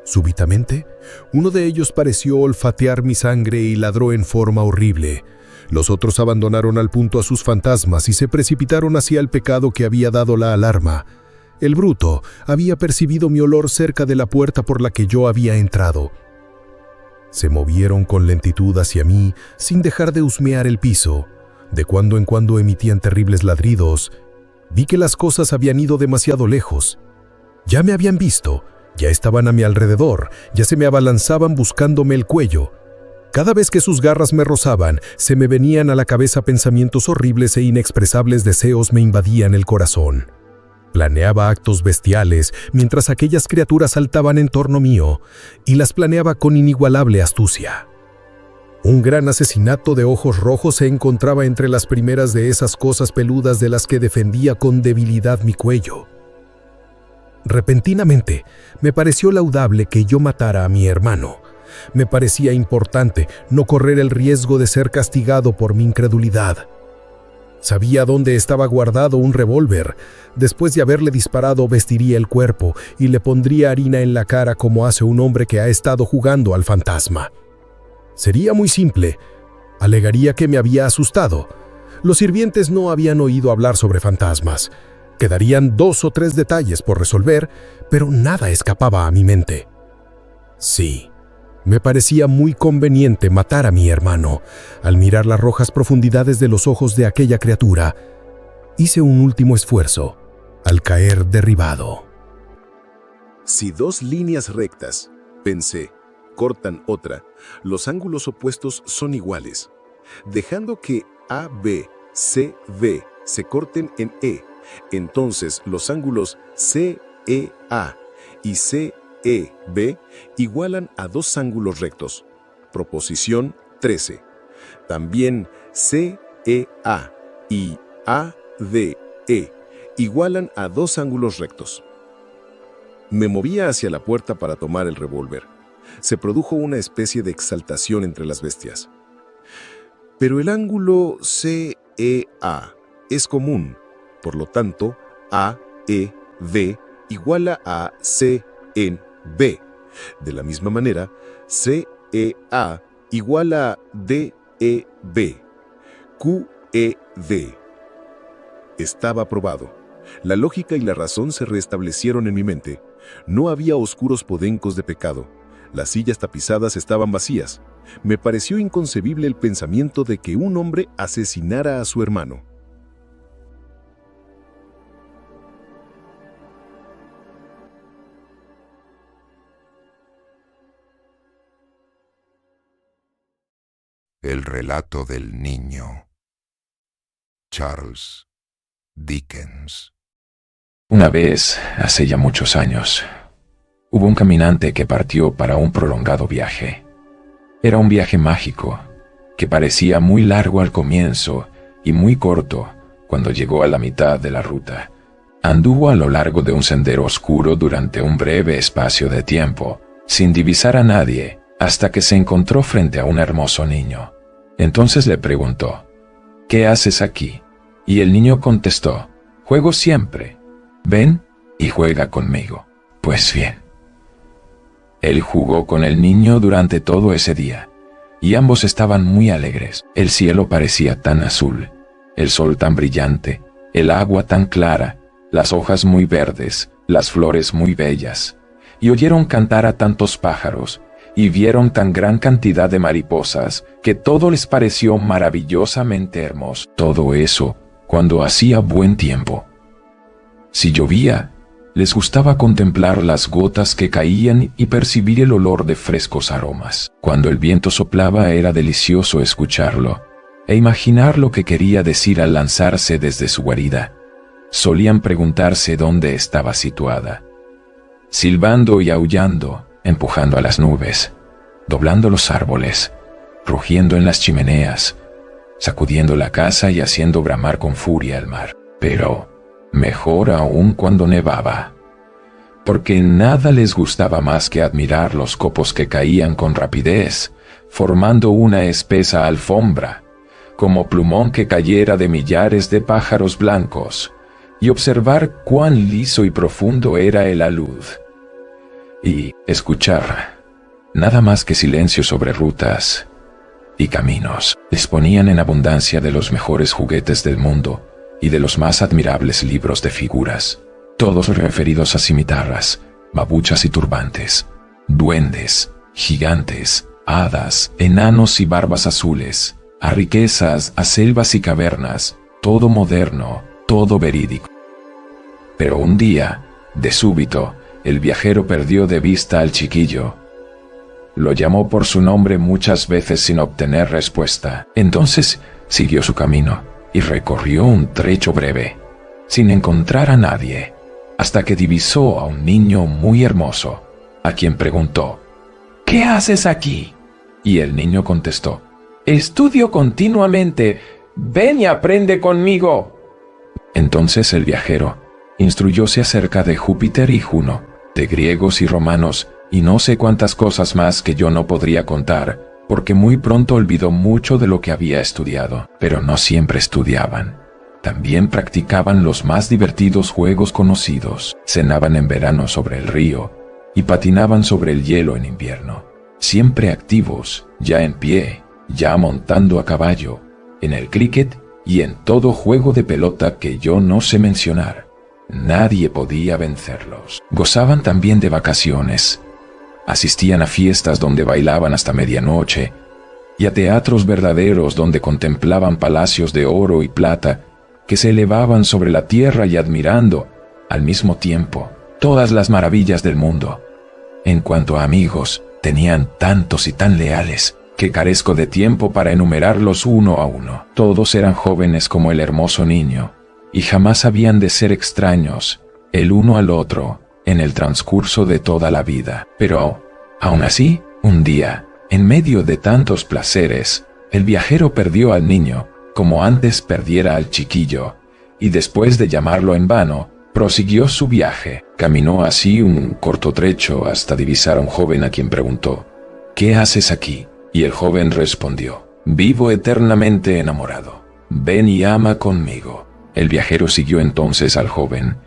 Súbitamente, uno de ellos pareció olfatear mi sangre y ladró en forma horrible. Los otros abandonaron al punto a sus fantasmas y se precipitaron hacia el pecado que había dado la alarma. El bruto había percibido mi olor cerca de la puerta por la que yo había entrado. Se movieron con lentitud hacia mí sin dejar de husmear el piso. De cuando en cuando emitían terribles ladridos. Vi que las cosas habían ido demasiado lejos. Ya me habían visto, ya estaban a mi alrededor, ya se me abalanzaban buscándome el cuello. Cada vez que sus garras me rozaban, se me venían a la cabeza pensamientos horribles e inexpresables deseos me invadían el corazón. Planeaba actos bestiales mientras aquellas criaturas saltaban en torno mío, y las planeaba con inigualable astucia. Un gran asesinato de ojos rojos se encontraba entre las primeras de esas cosas peludas de las que defendía con debilidad mi cuello. Repentinamente, me pareció laudable que yo matara a mi hermano. Me parecía importante no correr el riesgo de ser castigado por mi incredulidad. Sabía dónde estaba guardado un revólver. Después de haberle disparado, vestiría el cuerpo y le pondría harina en la cara como hace un hombre que ha estado jugando al fantasma. Sería muy simple. Alegaría que me había asustado. Los sirvientes no habían oído hablar sobre fantasmas. Quedarían 2 o 3 detalles por resolver, pero nada escapaba a mi mente. Sí. Me parecía muy conveniente matar a mi hermano. Al mirar las rojas profundidades de los ojos de aquella criatura, hice un último esfuerzo, al caer derribado. Si 2 líneas rectas, pensé, cortan otra, los ángulos opuestos son iguales. Dejando que AB, CB se corten en E, entonces los ángulos CEA y CEB igualan a 2 ángulos rectos. Proposición 13. También CEA y ADE igualan a 2 ángulos rectos. Me movía hacia la puerta para tomar el revólver. Se produjo una especie de exaltación entre las bestias. Pero el ángulo CEA es común, por lo tanto, AED iguala a CEB. De la misma manera, CEA iguala a DEB. QED. Estaba probado. La lógica y la razón se restablecieron en mi mente. No había oscuros podencos de pecado. Las sillas tapizadas estaban vacías. Me pareció inconcebible el pensamiento de que un hombre asesinara a su hermano. El relato del niño. Charles Dickens. Una vez, hace ya muchos años, hubo un caminante que partió para un prolongado viaje. Era un viaje mágico, que parecía muy largo al comienzo y muy corto cuando llegó a la mitad de la ruta. Anduvo a lo largo de un sendero oscuro durante un breve espacio de tiempo, sin divisar a nadie, hasta que se encontró frente a un hermoso niño. Entonces le preguntó, ¿qué haces aquí? Y el niño contestó, juego siempre. Ven y juega conmigo. Pues bien. Él jugó con el niño durante todo ese día, y ambos estaban muy alegres. El cielo parecía tan azul, el sol tan brillante, el agua tan clara, las hojas muy verdes, las flores muy bellas, y oyeron cantar a tantos pájaros, y vieron tan gran cantidad de mariposas, que todo les pareció maravillosamente hermoso. Todo eso cuando hacía buen tiempo. Si llovía, les gustaba contemplar las gotas que caían y percibir el olor de frescos aromas. Cuando el viento soplaba era delicioso escucharlo, e imaginar lo que quería decir al lanzarse desde su guarida. Solían preguntarse dónde estaba situada. Silbando y aullando, empujando a las nubes, doblando los árboles, rugiendo en las chimeneas, sacudiendo la casa y haciendo bramar con furia el mar. Pero mejor aún cuando nevaba, porque nada les gustaba más que admirar los copos que caían con rapidez, formando una espesa alfombra, como plumón que cayera de millares de pájaros blancos, y observar cuán liso y profundo era el alud. Y escuchar nada más que silencio sobre rutas y caminos. Disponían en abundancia de los mejores juguetes del mundo y de los más admirables libros de figuras, todos referidos a cimitarras, babuchas y turbantes, duendes, gigantes, hadas, enanos y barbas azules, a riquezas, a selvas y cavernas, todo moderno, todo verídico. Pero un día, de súbito, el viajero perdió de vista al chiquillo. Lo llamó por su nombre muchas veces sin obtener respuesta. Entonces siguió su camino y recorrió un trecho breve, sin encontrar a nadie, hasta que divisó a un niño muy hermoso, a quien preguntó: «¿Qué haces aquí?». Y el niño contestó: «Estudio continuamente. Ven y aprende conmigo». Entonces el viajero instruyóse acerca de Júpiter y Juno, de griegos y romanos, y no sé cuántas cosas más que yo no podría contar, porque muy pronto olvidó mucho de lo que había estudiado. Pero no siempre estudiaban. También practicaban los más divertidos juegos conocidos. Cenaban en verano sobre el río y patinaban sobre el hielo en invierno. Siempre activos, ya en pie, ya montando a caballo, en el cricket y en todo juego de pelota que yo no sé mencionar. Nadie podía vencerlos. Gozaban también de vacaciones. Asistían a fiestas donde bailaban hasta medianoche y a teatros verdaderos donde contemplaban palacios de oro y plata que se elevaban sobre la tierra y admirando, al mismo tiempo, todas las maravillas del mundo. En cuanto a amigos, tenían tantos y tan leales que carezco de tiempo para enumerarlos uno a uno. Todos eran jóvenes como el hermoso niño, y jamás habían de ser extraños, el uno al otro, en el transcurso de toda la vida. Pero, aún así, un día, en medio de tantos placeres, el viajero perdió al niño, como antes perdiera al chiquillo, y después de llamarlo en vano, prosiguió su viaje. Caminó así un corto trecho hasta divisar a un joven a quien preguntó: «¿Qué haces aquí?». Y el joven respondió: «Vivo eternamente enamorado. Ven y ama conmigo». El viajero siguió entonces al joven,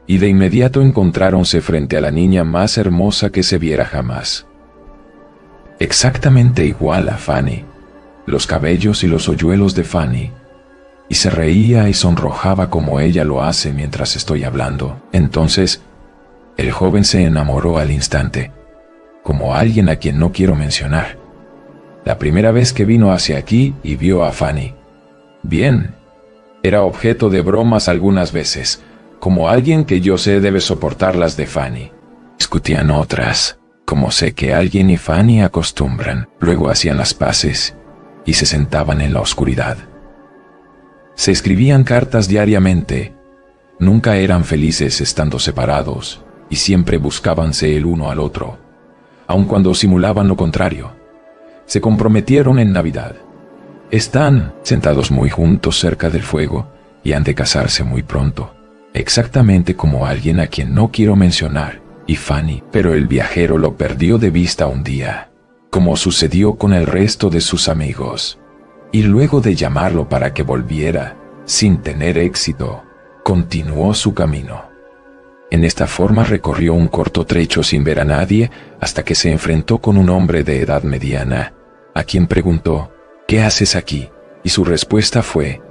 y de inmediato encontráronse frente a la niña más hermosa que se viera jamás. Exactamente igual a Fanny, los cabellos y los hoyuelos de Fanny, y se reía y sonrojaba como ella lo hace mientras estoy hablando. Entonces, el joven se enamoró al instante, como alguien a quien no quiero mencionar. La primera vez que vino hacia aquí y vio a Fanny. Bien, era objeto de bromas algunas veces, como alguien que yo sé debe soportar las de Fanny. Discutían otras, como sé que alguien y Fanny acostumbran. Luego hacían las paces y se sentaban en la oscuridad. Se escribían cartas diariamente. Nunca eran felices estando separados y siempre buscábanse el uno al otro, aun cuando simulaban lo contrario. Se comprometieron en Navidad. Están sentados muy juntos cerca del fuego y han de casarse muy pronto, exactamente como alguien a quien no quiero mencionar, y Fanny. Pero el viajero lo perdió de vista un día, como sucedió con el resto de sus amigos, y luego de llamarlo para que volviera, sin tener éxito, continuó su camino. En esta forma recorrió un corto trecho sin ver a nadie hasta que se enfrentó con un hombre de edad mediana, a quien preguntó: «¿Qué haces aquí?». Y su respuesta fue: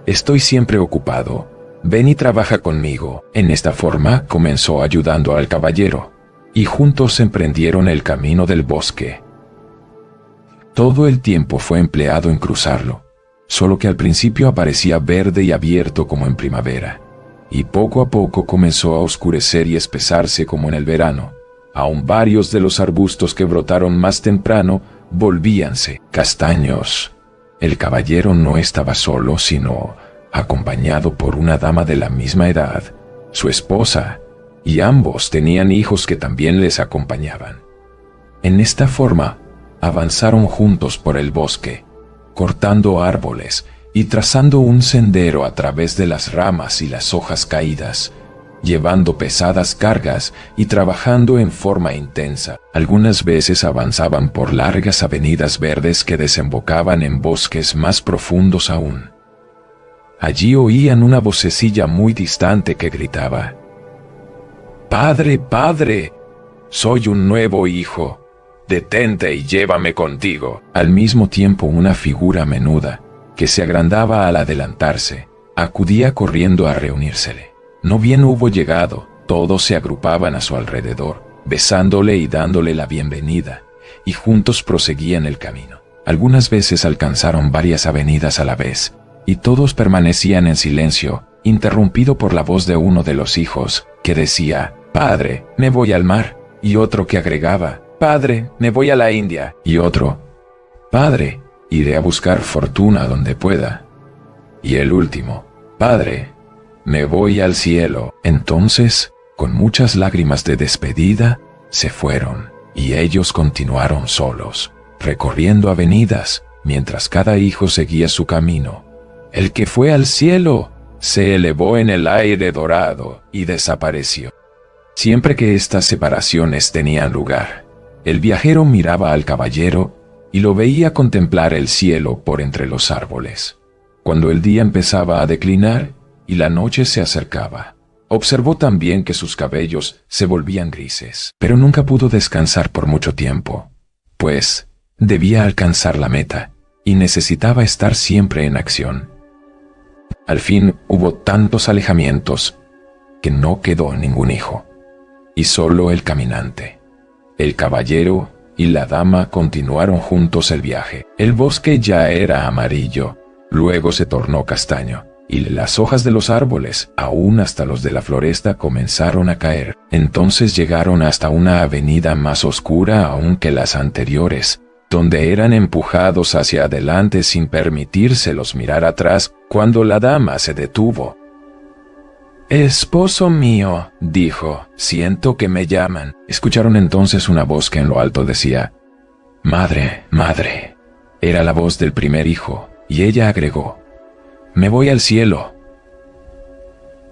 «Estoy siempre ocupado. Ven y trabaja conmigo». En esta forma comenzó ayudando al caballero, y juntos emprendieron el camino del bosque. Todo el tiempo fue empleado en cruzarlo, solo que al principio aparecía verde y abierto como en primavera, y poco a poco comenzó a oscurecer y espesarse como en el verano. Aún varios de los arbustos que brotaron más temprano volvíanse castaños. El caballero no estaba solo, sino acompañado por una dama de la misma edad, su esposa, y ambos tenían hijos que también les acompañaban. En esta forma, avanzaron juntos por el bosque, cortando árboles y trazando un sendero a través de las ramas y las hojas caídas, llevando pesadas cargas y trabajando en forma intensa. Algunas veces avanzaban por largas avenidas verdes que desembocaban en bosques más profundos aún. Allí oían una vocecilla muy distante que gritaba: «Padre, padre, soy un nuevo hijo. Detente y llévame contigo». Al mismo tiempo, una figura menuda, que se agrandaba al adelantarse, acudía corriendo a reunírsele. No bien hubo llegado, todos se agrupaban a su alrededor, besándole y dándole la bienvenida, y juntos proseguían el camino. Algunas veces alcanzaron varias avenidas a la vez, y todos permanecían en silencio, interrumpido por la voz de uno de los hijos, que decía: «Padre, me voy al mar», y otro que agregaba: «Padre, me voy a la India», y otro: «Padre, iré a buscar fortuna donde pueda», y el último: «Padre, me voy al cielo». Entonces, con muchas lágrimas de despedida, se fueron, y ellos continuaron solos, recorriendo avenidas, mientras cada hijo seguía su camino. El que fue al cielo se elevó en el aire dorado y desapareció. Siempre que estas separaciones tenían lugar, el viajero miraba al caballero y lo veía contemplar el cielo por entre los árboles. Cuando el día empezaba a declinar y la noche se acercaba, observó también que sus cabellos se volvían grises, pero nunca pudo descansar por mucho tiempo, pues debía alcanzar la meta y necesitaba estar siempre en acción. Al fin hubo tantos alejamientos que no quedó ningún hijo, y solo el caminante. El caballero y la dama continuaron juntos el viaje. El bosque ya era amarillo, luego se tornó castaño, y las hojas de los árboles, aún hasta los de la floresta, comenzaron a caer. Entonces llegaron hasta una avenida más oscura aún que las anteriores, donde eran empujados hacia adelante sin permitírselos mirar atrás, cuando la dama se detuvo. «Esposo mío», dijo, «siento que me llaman». Escucharon entonces una voz que en lo alto decía: «Madre, madre». Era la voz del primer hijo, y ella agregó: «Me voy al cielo».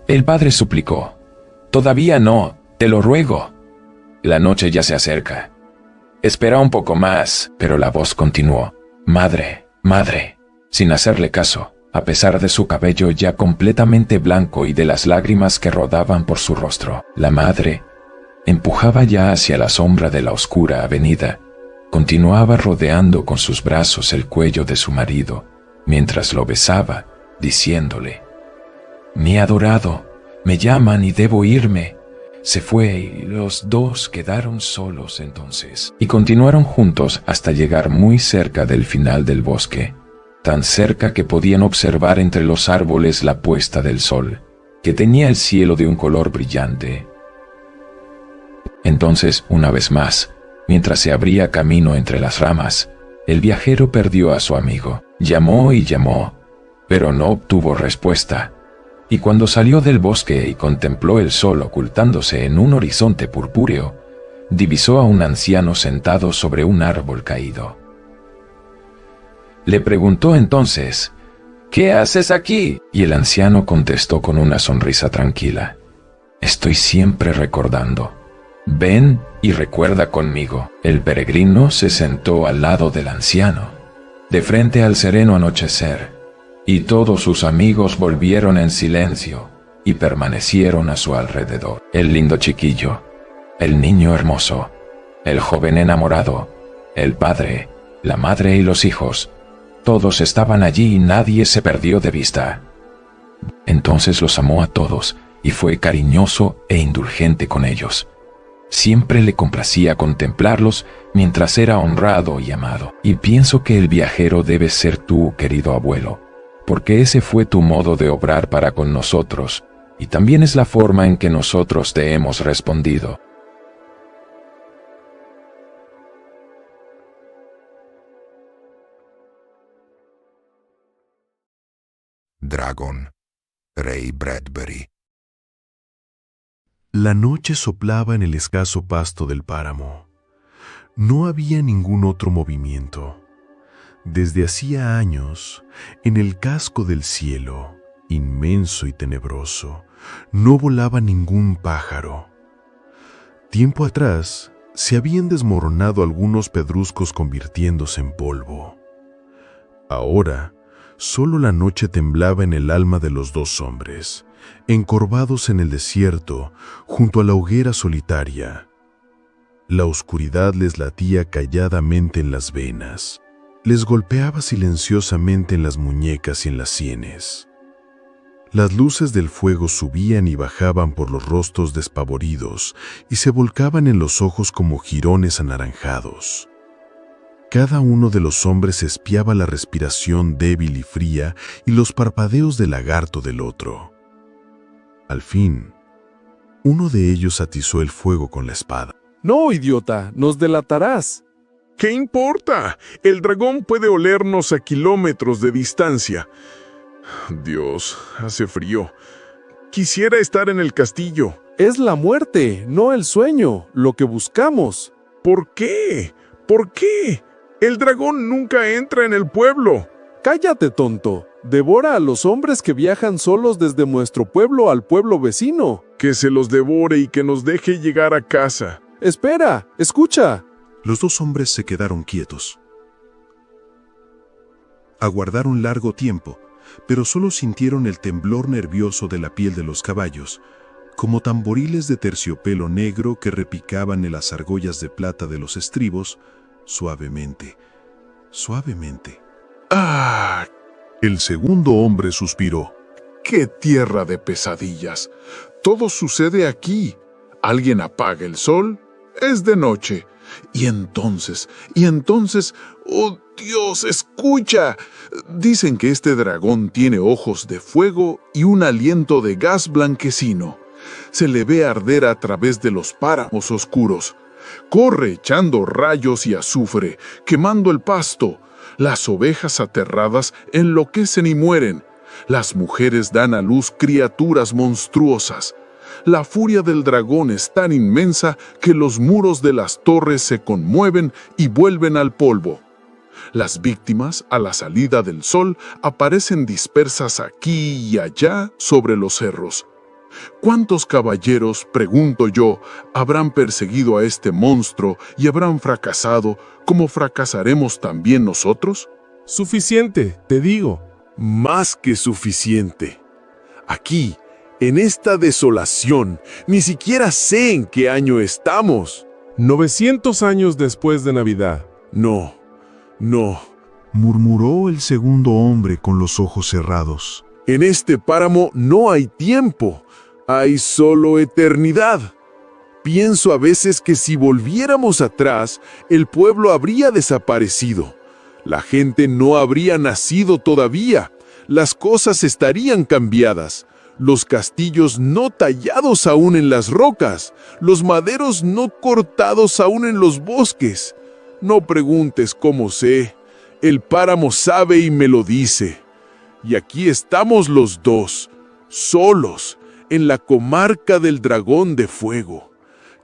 El padre suplicó: «Todavía no, te lo ruego. La noche ya se acerca. Espera un poco más». Pero la voz continuó: «Madre, madre», sin hacerle caso, a pesar de su cabello ya completamente blanco y de las lágrimas que rodaban por su rostro. La madre empujaba ya hacia la sombra de la oscura avenida. Continuaba rodeando con sus brazos el cuello de su marido, mientras lo besaba, diciéndole: «Mi adorado, me llaman y debo irme». Se fue y los dos quedaron solos entonces, y continuaron juntos hasta llegar muy cerca del final del bosque, tan cerca que podían observar entre los árboles la puesta del sol, que tenía el cielo de un color brillante. Entonces, una vez más, mientras se abría camino entre las ramas, el viajero perdió a su amigo. Llamó y llamó, pero no obtuvo respuesta. Y cuando salió del bosque y contempló el sol ocultándose en un horizonte purpúreo, divisó a un anciano sentado sobre un árbol caído. Le preguntó entonces: «¿Qué haces aquí?». Y el anciano contestó con una sonrisa tranquila: «Estoy siempre recordando. Ven y recuerda conmigo». El peregrino se sentó al lado del anciano, de frente al sereno anochecer, y todos sus amigos volvieron en silencio y permanecieron a su alrededor. El lindo chiquillo, el niño hermoso, el joven enamorado, el padre, la madre y los hijos, todos estaban allí y nadie se perdió de vista. Entonces los amó a todos y fue cariñoso e indulgente con ellos. Siempre le complacía contemplarlos mientras era honrado y amado. Y pienso que el viajero debe ser tú, querido abuelo, porque ese fue tu modo de obrar para con nosotros, y también es la forma en que nosotros te hemos respondido. Dragon, Ray Bradbury. La noche soplaba en el escaso pasto del páramo. No había ningún otro movimiento. Desde hacía años, en el casco del cielo, inmenso y tenebroso, No volaba ningún pájaro. Tiempo atrás, se habían desmoronado algunos pedruscos convirtiéndose en polvo. Ahora, solo la noche temblaba en el alma de los dos hombres, encorvados en el desierto, junto a la hoguera solitaria. La oscuridad les latía calladamente en las venas, les golpeaba silenciosamente en las muñecas y en las sienes. Las luces del fuego subían y bajaban por los rostros despavoridos y se volcaban en los ojos como jirones anaranjados. Cada uno de los hombres espiaba la respiración débil y fría y los parpadeos del lagarto del otro. Al fin, uno de ellos atizó el fuego con la espada. No, idiota, nos delatarás. ¿Qué importa? El dragón puede olernos a kilómetros de distancia. Dios, hace frío. Quisiera estar en el castillo. Es la muerte, no el sueño, lo que buscamos. ¿Por qué? ¿Por qué? El dragón nunca entra en el pueblo. Cállate, tonto. Devora a los hombres que viajan solos desde nuestro pueblo al pueblo vecino. Que se los devore y que nos deje llegar a casa. Espera, escucha. Los dos hombres se quedaron quietos. Aguardaron largo tiempo, pero solo sintieron el temblor nervioso de la piel de los caballos, como tamboriles de terciopelo negro que repicaban en las argollas de plata de los estribos, suavemente, suavemente. ¡Ah! El segundo hombre suspiró. ¡Qué tierra de pesadillas! Todo sucede aquí. Alguien apaga el sol, es de noche. Y entonces, ¡oh Dios, escucha! Dicen que este dragón tiene ojos de fuego y un aliento de gas blanquecino. Se le ve arder a través de los páramos oscuros. Corre echando rayos y azufre, quemando el pasto. Las ovejas aterradas enloquecen y mueren. Las mujeres dan a luz criaturas monstruosas. La furia del dragón es tan inmensa que los muros de las torres se conmueven y vuelven al polvo. Las víctimas, a la salida del sol, aparecen dispersas aquí y allá sobre los cerros. ¿Cuántos caballeros, pregunto yo, habrán perseguido a este monstruo y habrán fracasado como fracasaremos también nosotros? Suficiente, te digo. Más que suficiente. Aquí, en esta desolación, ni siquiera sé en qué año estamos. 900 años después de Navidad. No, Murmuró el segundo hombre con los ojos cerrados. En este páramo no hay tiempo, hay solo eternidad. Pienso a veces que si volviéramos atrás, el pueblo habría desaparecido. La gente no habría nacido todavía. Las cosas estarían cambiadas. Los castillos no tallados aún en las rocas. Los maderos no cortados aún en los bosques. No preguntes cómo sé. El páramo sabe y me lo dice. Y aquí estamos los dos, solos, en la comarca del dragón de fuego.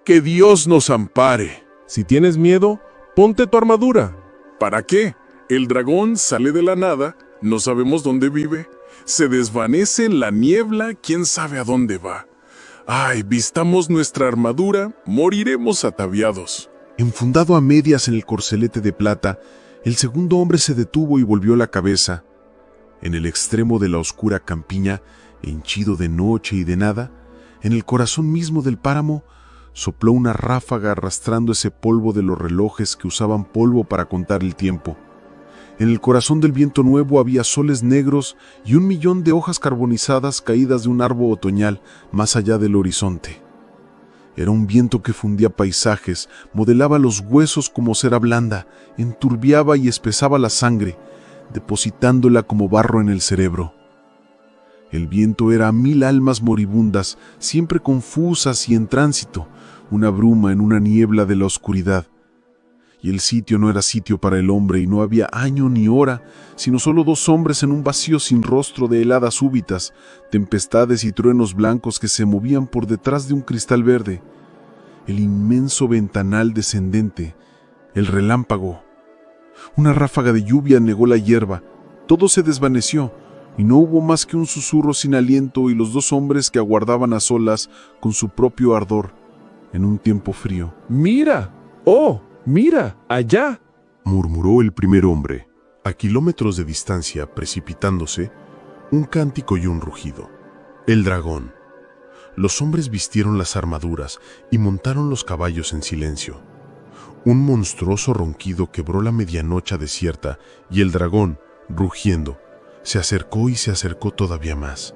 Que Dios nos ampare. Si tienes miedo, ponte tu armadura. ¿Para qué? El dragón sale de la nada, no sabemos dónde vive, se desvanece en la niebla, quién sabe a dónde va. Ay, vistamos nuestra armadura, moriremos ataviados. Enfundado a medias en el corcelete de plata, el segundo hombre se detuvo y volvió la cabeza. En el extremo de la oscura campiña, henchido de noche y de nada, en el corazón mismo del páramo, sopló una ráfaga arrastrando ese polvo de los relojes que usaban polvo para contar el tiempo. En el corazón del viento nuevo había soles negros y 1.000.000 de hojas carbonizadas caídas de un árbol otoñal más allá del horizonte. Era un viento que fundía paisajes, modelaba los huesos como cera blanda, enturbiaba y espesaba la sangre, depositándola como barro en el cerebro. El viento era 1.000 almas moribundas, siempre confusas y en tránsito, una bruma en una niebla de la oscuridad. Y el sitio no era sitio para el hombre y no había año ni hora, sino solo dos hombres en un vacío sin rostro de heladas súbitas, tempestades y truenos blancos que se movían por detrás de un cristal verde. El inmenso ventanal descendente, el relámpago. Una ráfaga de lluvia negó la hierba, todo se desvaneció, y no hubo más que un susurro sin aliento y los dos hombres que aguardaban a solas con su propio ardor, en un tiempo frío. ¡Mira! ¡Oh! ¡Mira! ¡Allá! Murmuró el primer hombre, a kilómetros de distancia, precipitándose, un cántico y un rugido. El dragón. Los hombres vistieron las armaduras y montaron los caballos en silencio. Un monstruoso ronquido quebró la medianoche desierta y el dragón, rugiendo, se acercó y se acercó todavía más.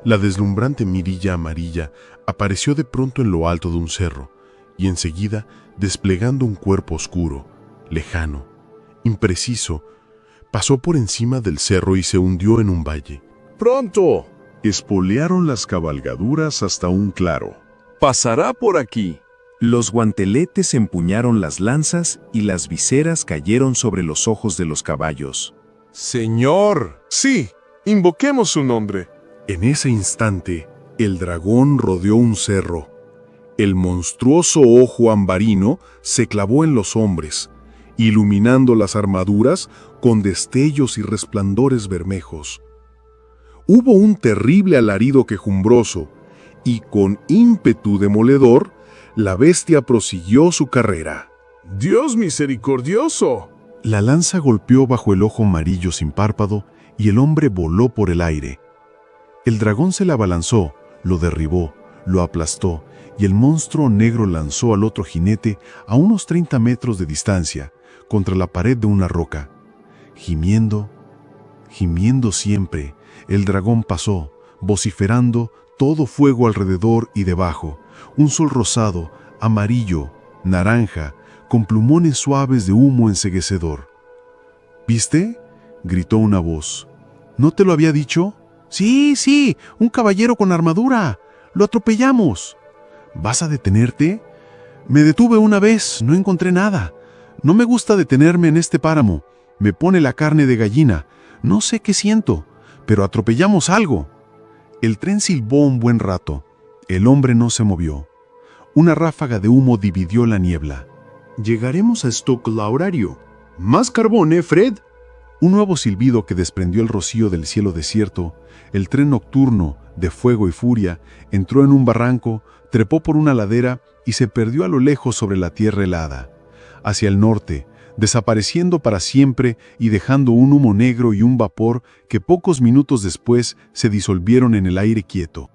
La deslumbrante mirilla amarilla apareció de pronto en lo alto de un cerro y enseguida, desplegando un cuerpo oscuro, lejano, impreciso, pasó por encima del cerro y se hundió en un valle. ¡Pronto! Espolearon las cabalgaduras hasta un claro. Pasará por aquí. Los guanteletes empuñaron las lanzas y las viseras cayeron sobre los ojos de los caballos. Señor, sí, invoquemos su nombre. En ese instante, el dragón rodeó un cerro. El monstruoso ojo ambarino se clavó en los hombres, iluminando las armaduras con destellos y resplandores bermejos. Hubo un terrible alarido quejumbroso, y con ímpetu demoledor, la bestia prosiguió su carrera. ¡Dios misericordioso! La lanza golpeó bajo el ojo amarillo sin párpado y el hombre voló por el aire. El dragón se le abalanzó, lo derribó, lo aplastó y el monstruo negro lanzó al otro jinete a unos 30 metros de distancia, contra la pared de una roca. Gimiendo, gimiendo siempre, el dragón pasó, vociferando todo fuego alrededor y debajo, un sol rosado, amarillo, naranja, con plumones suaves de humo enceguecedor. ¿Viste?, gritó una voz. ¿No te lo había dicho? Sí, sí, un caballero con armadura. Lo atropellamos. ¿Vas a detenerte? Me detuve una vez, no encontré nada. No me gusta detenerme en este páramo. Me pone la carne de gallina. No sé qué siento, pero atropellamos algo. El tren silbó un buen rato. El hombre no se movió. Una ráfaga de humo dividió la niebla. Llegaremos a Stockholm a horario. ¿Más carbón, Fred? Un nuevo silbido que desprendió el rocío del cielo desierto. El tren nocturno, de fuego y furia, entró en un barranco, trepó por una ladera y se perdió a lo lejos sobre la tierra helada. Hacia el norte, desapareciendo para siempre y dejando un humo negro y un vapor que pocos minutos después se disolvieron en el aire quieto.